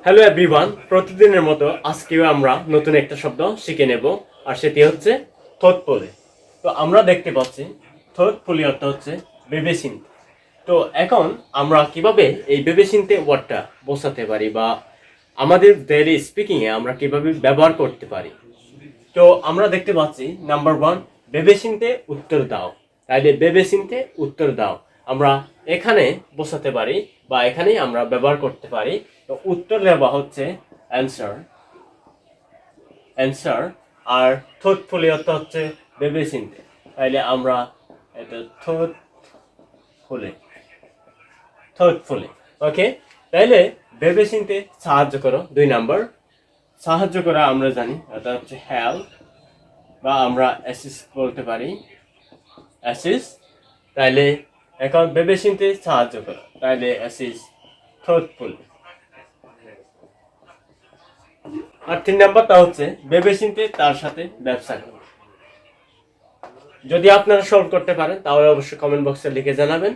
Hello everyone, প্রতিদিনের মতো আজকেও আমরা নতুন একটা শব্দ শিখে নেব, আর সেটি হচ্ছে থোথফুলি। তো আমরা দেখতে পাচ্ছি থোথফুলি অর্থ হচ্ছে ভেবে চিন্তে। তো এখন আমরা কিভাবে এই ভেবে চিন্তে ওয়ার্ডটা বোঝাতে পারি বা আমাদের ডেইলি স্পিকিংয়ে আমরা কিভাবে ব্যবহার করতে পারি। তো আমরা দেখতে পাচ্ছি নাম্বার ওয়ান, ভেবে চিন্তে উত্তর দাও। তাইলে ভেবে চিন্তে উত্তর দাও আমরা এখানে বসাতে পারি বা এখানেই আমরা ব্যবহার করতে পারি। তো উত্তর দেওয়া হচ্ছে অ্যান্সার, অ্যান্সার। আর থটফুলি অর্থ হচ্ছে ভেবে চিন্তে। তাইলে আমরা এটা থটফুলি, থটফুলি। ওকে, তাইলে ভেবে চিন্তে সাহায্য করো। 2 নাম্বার, সাহায্য করা আমরা জানি এটা হচ্ছে হেল্প, বা আমরা অ্যাসিস্ট বলতে পারি, অ্যাসিস্ট। তাইলে এখন ভেবে চিন্তে সাহায্য করো, তাইলে অ্যাসিস্ট থটফুল। আর 3 নাম্বারটা হচ্ছে ভেবে চিন্তে তার সাথে ব্যবসা করো। যদি আপনারা সলভ করতে পারেন তাহলে অবশ্যই কমেন্ট বক্সে লিখে জানাবেন।